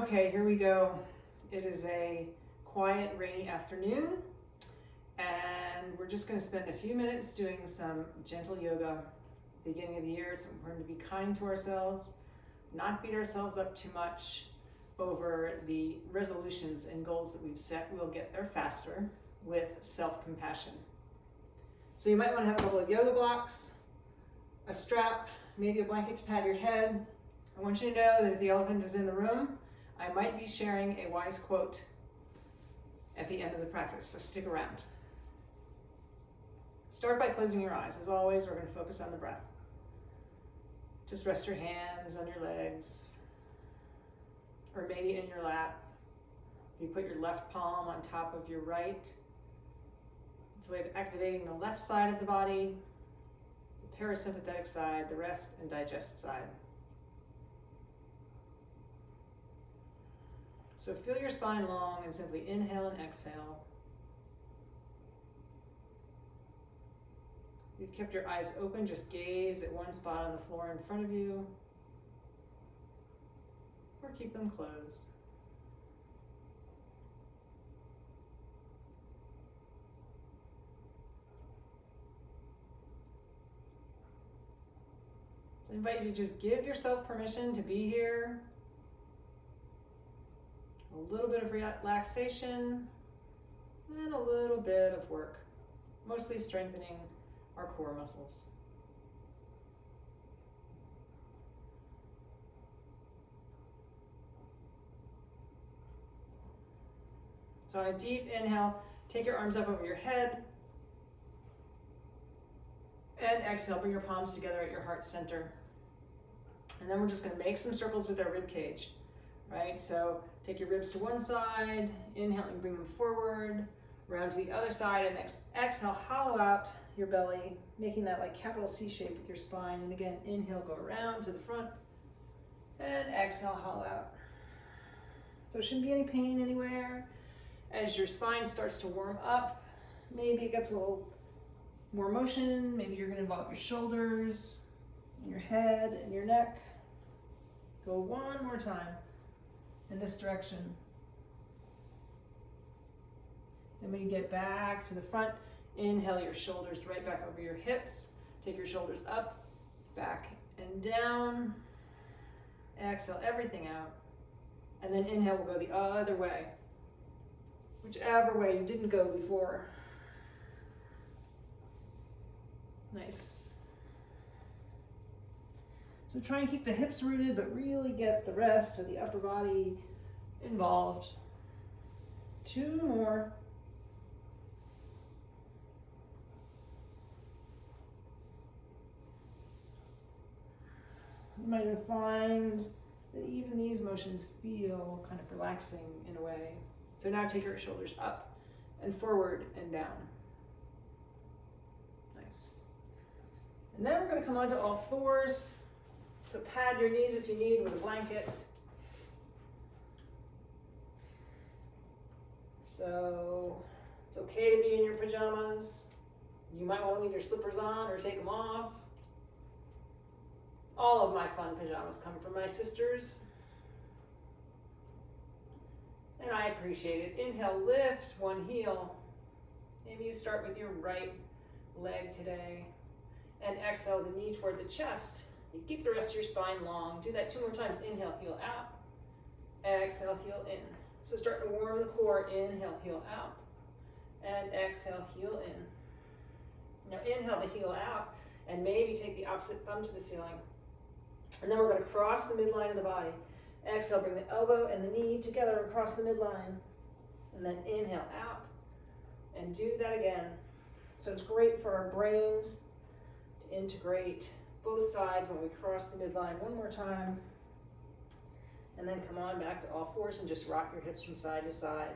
Okay, here we go. It is a quiet, rainy afternoon, and we're just going to spend a few minutes doing some gentle yoga. Beginning of the year, it's important to be kind to ourselves, not beat ourselves up too much over the resolutions and goals that we've set. We'll get there faster with self-compassion. So you might want to have a couple of yoga blocks, a strap, maybe a blanket to pad your head. I want you to know that if the elephant is in the room, I might be sharing a wise quote at the end of the practice, so stick around. Start by closing your eyes. As always, we're going to focus on the breath. Just rest your hands on your legs, or maybe in your lap. You put your left palm on top of your right. It's a way of activating the left side of the body, the parasympathetic side, the rest and digest side. So feel your spine long and simply inhale and exhale. If you've kept your eyes open, just gaze at one spot on the floor in front of you, or keep them closed. I invite you to just give yourself permission to be here. A little bit of relaxation and a little bit of work, mostly strengthening our core muscles. So on a deep inhale, take your arms up over your head, and exhale, bring your palms together at your heart center. And then we're just going to make some circles with our rib cage, right? So take your ribs to one side, inhaling, bring them forward, around to the other side, and exhale, hollow out your belly, making that like capital C shape with your spine. And again, inhale, go around to the front, and exhale, hollow out. So it shouldn't be any pain anywhere. As your spine starts to warm up, maybe it gets a little more motion. Maybe you're going to involve your shoulders, and your head, and your neck. Go one more time in this direction. And when you get back to the front, inhale your shoulders right back over your hips. Take your shoulders up, back, and down. Exhale everything out. And then inhale, we'll go the other way. Whichever way you didn't go before. Nice. So try and keep the hips rooted, but really get the rest of the upper body involved. 2 more. You might find that even these motions feel kind of relaxing in a way. So now take your shoulders up and forward and down. Nice. And then we're going to come onto all fours. So pad your knees if you need with a blanket. So it's okay to be in your pajamas. You might want to leave your slippers on or take them off. All of my fun pajamas come from my sisters. And I appreciate it. Inhale, lift one heel. Maybe you start with your right leg today. And exhale the knee toward the chest. You keep the rest of your spine long. Do that 2 more times. Inhale, heel out. Exhale, heel in. So start to warm the core. Inhale, heel out. And exhale, heel in. Now inhale the heel out and maybe take the opposite thumb to the ceiling. And then we're going to cross the midline of the body. Exhale, bring the elbow and the knee together across the midline. And then inhale out. And do that again. So it's great for our brains to integrate both sides when we cross the midline. 1 more time. And then come on back to all fours and just rock your hips from side to side.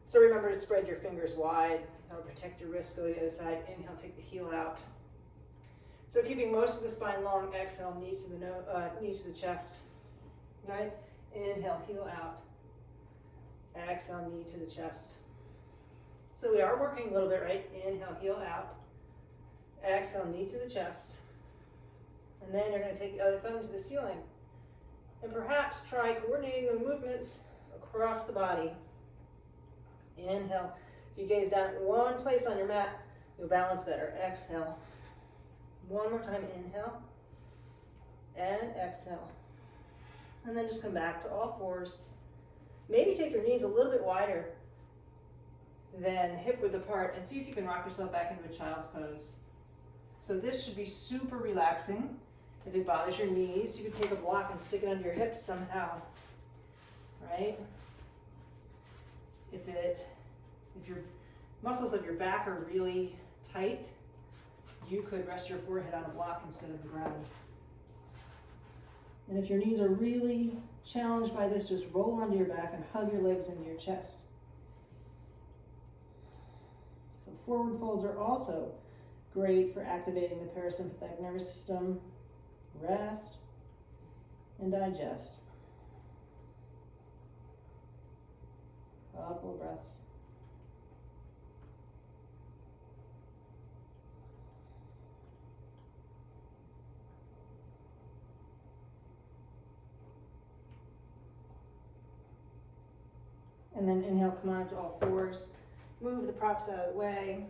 So remember to spread your fingers wide. That'll protect your wrists. Go to the other side. Inhale, take the heel out. So keeping most of the spine long, exhale, knee to the chest. Right? Inhale, heel out. Exhale, knee to the chest. So we are working a little bit, right? Inhale, heel out. Exhale, knee to the chest. And then you're going to take the other thumb to the ceiling. And perhaps try coordinating the movements across the body. Inhale. If you gaze down in one place on your mat, you'll balance better. Exhale. One more time, inhale. And exhale. And then just come back to all fours. Maybe take your knees a little bit wider than hip width apart and see if you can rock yourself back into a child's pose. So this should be super relaxing. If it bothers your knees, you can take a block and stick it under your hips somehow, right? If your muscles of your back are really tight, you could rest your forehead on a block instead of the ground. And if your knees are really challenged by this, just roll onto your back and hug your legs into your chest. So forward folds are also great for activating the parasympathetic nervous system. Rest and digest. Couple of breaths. And then inhale, come on to all fours. Move the props out of the way.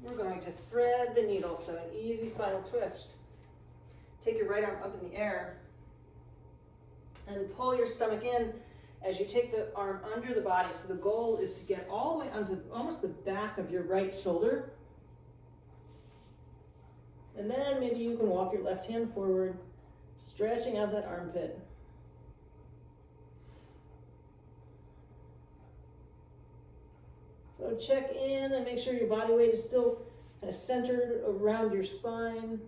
We're going to thread the needle, so an easy spinal twist. Take your right arm up in the air and pull your stomach in as you take the arm under the body. So the goal is to get all the way onto almost the back of your right shoulder. And then maybe you can walk your left hand forward, stretching out that armpit. So check in and make sure your body weight is still kind of centered around your spine.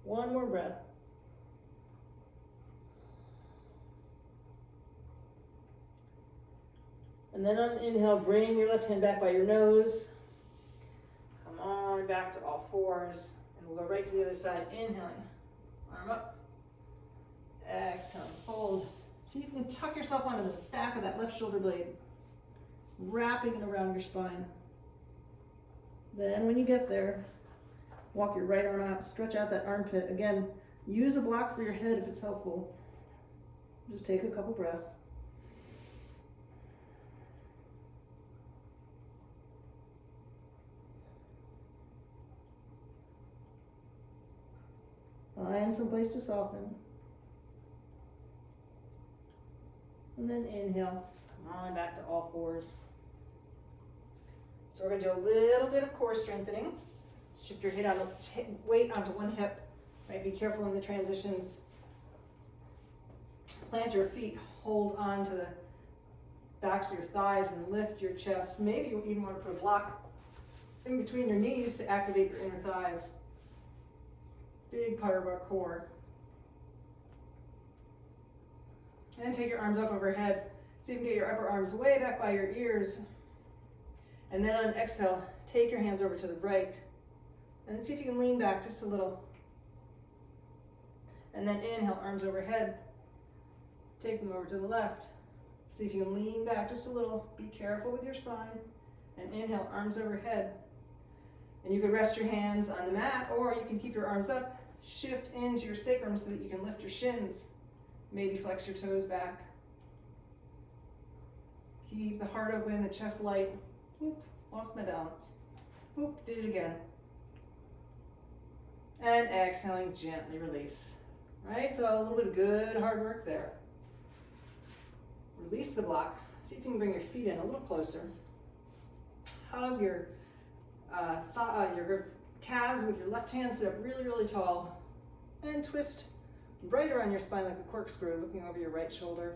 One more breath. And then on inhale, bring your left hand back by your nose. Come on back to all fours. And we'll go right to the other side. Inhaling, arm up. Exhaling, fold. See if you can tuck yourself onto the back of that left shoulder blade, wrapping it around your spine. Then when you get there, walk your right arm out, stretch out that armpit. Again, use a block for your head if it's helpful. Just take a couple breaths. Find some place to soften. And then inhale, come on back to all fours. So we're going to do a little bit of core strengthening. Shift your weight onto one hip. Right? Be careful in the transitions. Plant your feet, hold on to the backs of your thighs and lift your chest. Maybe you even want to put a block in between your knees to activate your inner thighs. Big part of our core. And then take your arms up overhead. So you can get your upper arms way back by your ears. And then on exhale, take your hands over to the right. And then see if you can lean back just a little. And then inhale, arms overhead. Take them over to the left. See if you can lean back just a little. Be careful with your spine. And inhale, arms overhead. And you can rest your hands on the mat, or you can keep your arms up. Shift into your sacrum so that you can lift your shins. Maybe flex your toes back. Keep the heart open, the chest light. Oop, lost my balance. Oop, did it again. And exhaling, gently release. Right, so a little bit of good hard work there. Release the block. See if you can bring your feet in a little closer. Hug your calves with your left hand, sit up really, really tall. And twist right around your spine like a corkscrew, looking over your right shoulder.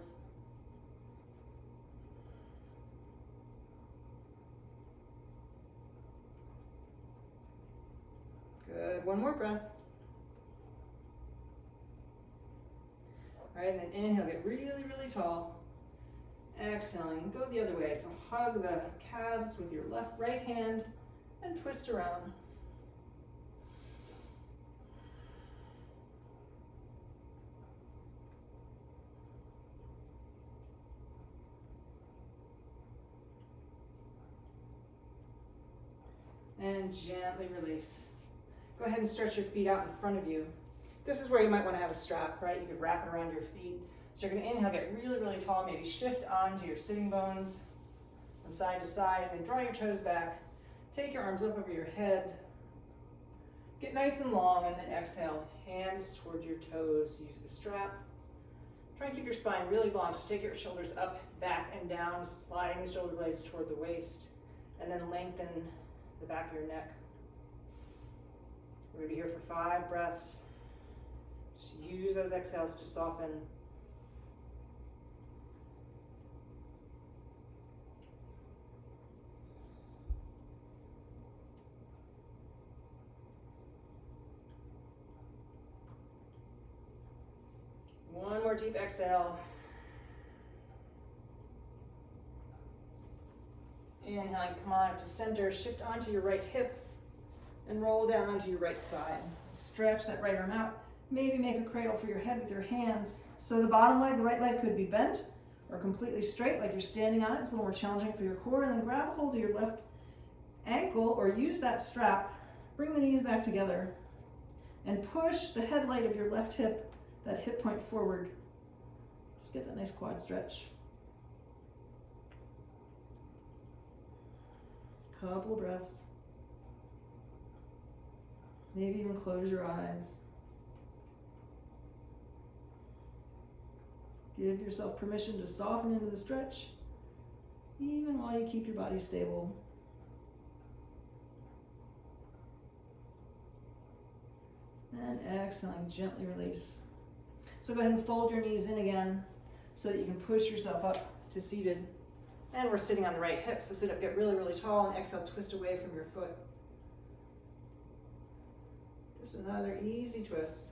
Good, one more breath. All right, and then inhale, get really, really tall. Exhaling, go the other way. So hug the calves with your right hand and twist around. And gently release. Go ahead and stretch your feet out in front of you. This is where you might want to have a strap, right? You could wrap it around your feet. So you're going to inhale, get really, really tall, maybe shift onto your sitting bones from side to side, and then draw your toes back. Take your arms up over your head. Get nice and long, and then exhale, hands toward your toes. Use the strap. Try and keep your spine really long, so take your shoulders up, back, and down, sliding the shoulder blades toward the waist, and then lengthen the back of your neck. We're going to be here for 5 breaths. Just use those exhales to soften. One more deep exhale. Inhaling, come on up to center, shift onto your right hip, and roll down onto your right side. Stretch that right arm out. Maybe make a cradle for your head with your hands. So the bottom leg, the right leg could be bent or completely straight like you're standing on it. It's a little more challenging for your core. And then grab a hold of your left ankle or use that strap. Bring the knees back together and push the headlight of your left hip, that hip point forward. Just get that nice quad stretch. Couple breaths. Maybe even close your eyes. Give yourself permission to soften into the stretch, even while you keep your body stable. And exhaling, gently release. So go ahead and fold your knees in again so that you can push yourself up to seated. And we're sitting on the right hip, so sit up, get really, really tall, and exhale, twist away from your foot. Just another easy twist.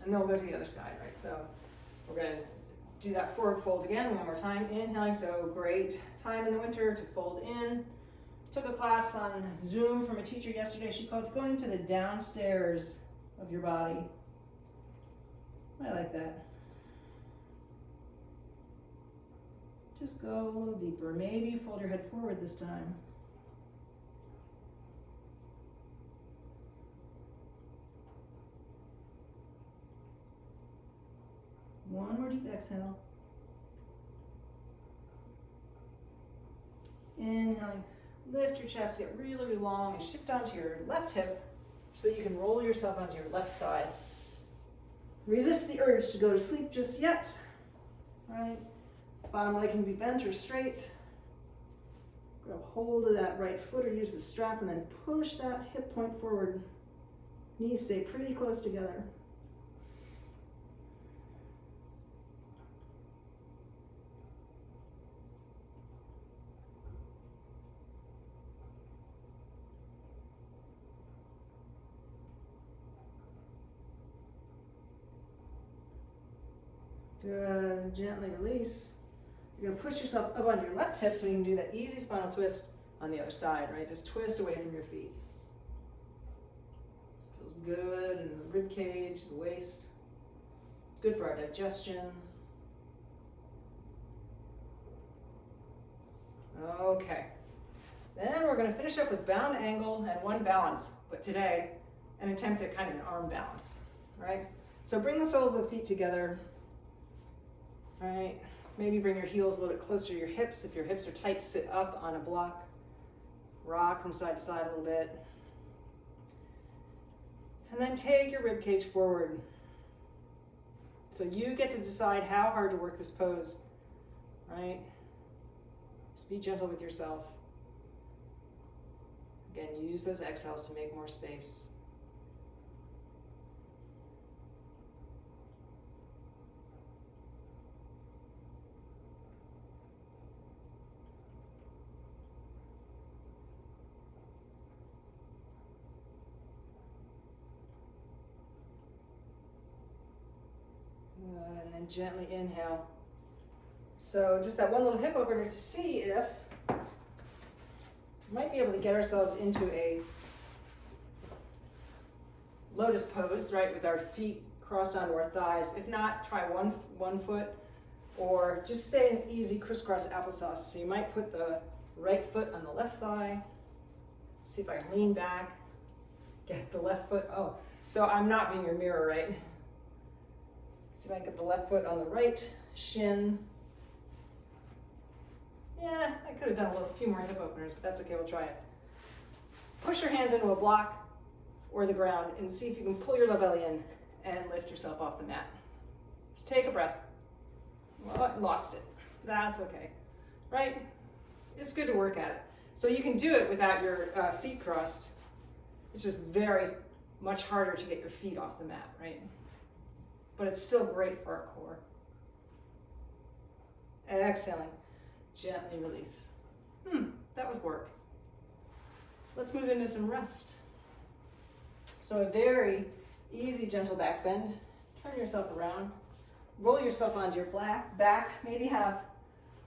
And then we'll go to the other side, right? So we're going to do that forward fold again one more time. Inhaling, so great time in the winter to fold in. Took a class on Zoom from a teacher yesterday. She called it going to the downstairs of your body. I like that. Just go a little deeper. Maybe fold your head forward this time. One more deep exhale. Inhaling, lift your chest, get really, really long, and shift onto your left hip so that you can roll yourself onto your left side. Resist the urge to go to sleep just yet. Right? Bottom leg can be bent or straight. Grab hold of that right foot or use the strap and then push that hip point forward. Knees stay pretty close together. Good, gently release. You're gonna push yourself up on your left hip so you can do that easy spinal twist on the other side, right? Just twist away from your feet. Feels good in the rib cage, the waist. Good for our digestion. Okay. Then we're gonna finish up with bound angle and one balance, but today, an attempt at kind of an arm balance, right? So bring the soles of the feet together. All right, maybe bring your heels a little bit closer to your hips. If your hips are tight, sit up on a block. Rock from side to side a little bit. And then take your rib cage forward. So you get to decide how hard to work this pose, right? Just be gentle with yourself. Again, use those exhales to make more space. And then gently inhale. So just that one little hip opener to see if we might be able to get ourselves into a lotus pose, right, with our feet crossed onto our thighs. If not, try one foot, or just stay in easy crisscross applesauce. So you might put the right foot on the left thigh, See if I can lean back, get the left foot, oh, so I'm not being your mirror, right? See if I can get the left foot on the right shin. Yeah, I could have done a few more hip openers, but that's okay, we'll try it. Push your hands into a block or the ground and see if you can pull your low belly in and lift yourself off the mat. Just take a breath. Well, I lost it. That's okay, right? It's good to work at it. So you can do it without your feet crossed. It's just very much harder to get your feet off the mat, right? But it's still great for our core. And exhaling, gently release. That was work. Let's move into some rest. So a very easy, gentle back bend. Turn yourself around. Roll yourself onto your back. Maybe have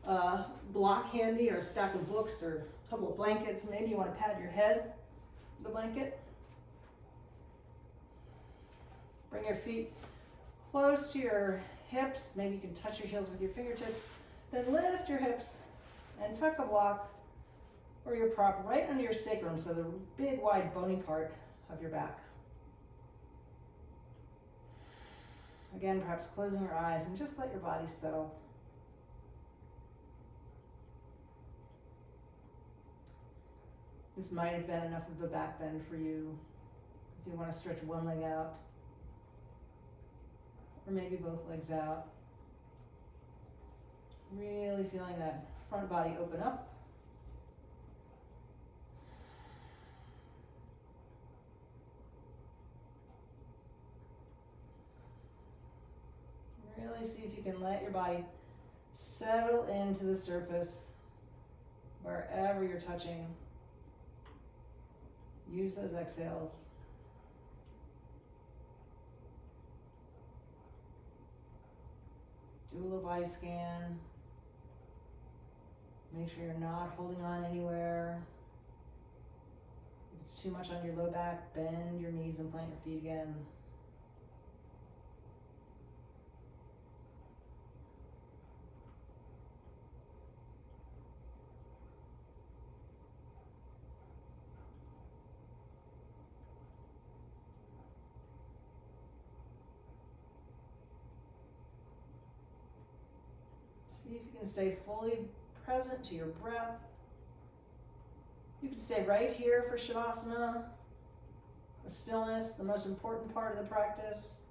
a block handy or a stack of books or a couple of blankets. Maybe you want to pad your head with the blanket. Bring your feet close to your hips. Maybe you can touch your heels with your fingertips. Then lift your hips and tuck a block or your prop right under your sacrum, so the big, wide, bony part of your back. Again, perhaps closing your eyes and just let your body settle. This might have been enough of a back bend for you. If you want to stretch one leg out, or maybe both legs out. Really feeling that front body open up. Really see if you can let your body settle into the surface wherever you're touching. Use those exhales. Do a little body scan. Make sure you're not holding on anywhere. If it's too much on your low back, bend your knees and plant your feet again. See if you can stay fully present to your breath. You can stay right here for Shavasana, the stillness, the most important part of the practice.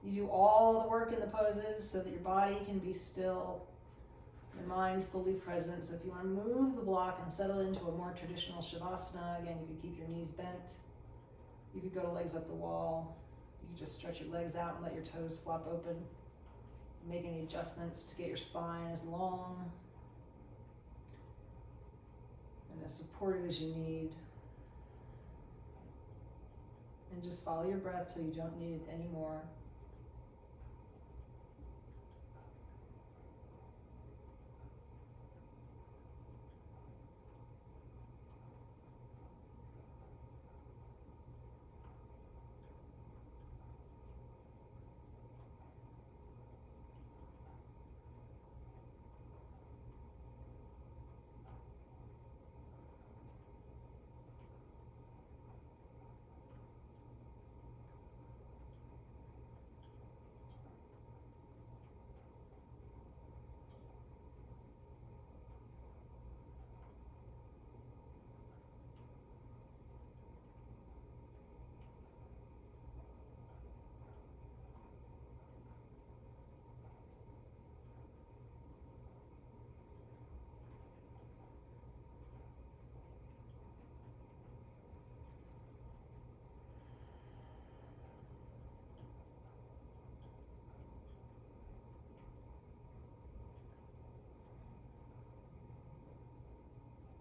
You do all the work in the poses so that your body can be still, your mind fully present. So if you want to move the block and settle into a more traditional Shavasana, again, you could keep your knees bent. You could go to legs up the wall. You could just stretch your legs out and let your toes flop open. Make any adjustments to get your spine as long and as supported as you need. And just follow your breath till you don't need it anymore.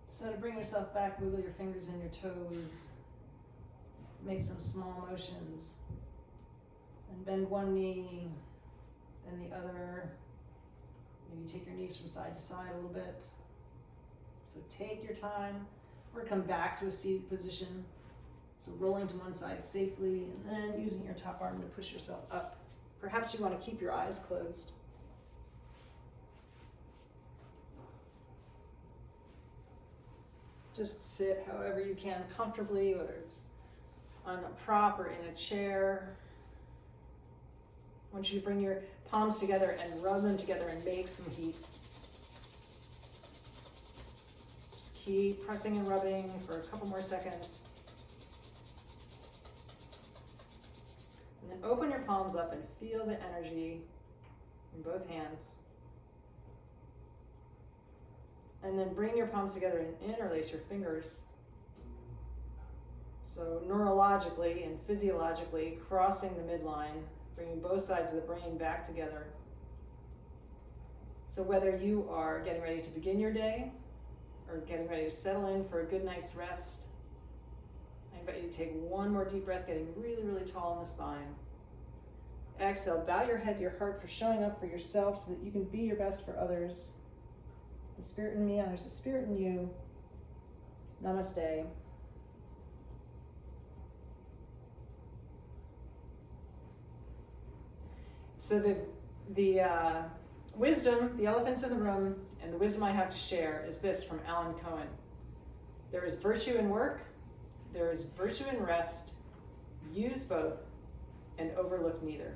So to bring yourself back, wiggle your fingers and your toes. Make some small motions. And bend one knee, then the other. Maybe take your knees from side to side a little bit. So take your time, or come back to a seated position. So rolling to one side safely, and then using your top arm to push yourself up. Perhaps you want to keep your eyes closed. Just sit however you can comfortably, whether it's on a prop or in a chair. I want you to bring your palms together and rub them together and make some heat. Just keep pressing and rubbing for a couple more seconds. And then open your palms up and feel the energy in both hands. And then bring your palms together and interlace your fingers. So neurologically and physiologically crossing the midline, bringing both sides of the brain back together. So whether you are getting ready to begin your day or getting ready to settle in for a good night's rest, I invite you to take one more deep breath, getting really, really tall in the spine. Exhale, bow your head to your heart for showing up for yourself so that you can be your best for others. The spirit in me, and there's a spirit in you. Namaste. So the wisdom, the elephants in the room, and the wisdom I have to share is this from Alan Cohen. There is virtue in work, there is virtue in rest. Use both and overlook neither.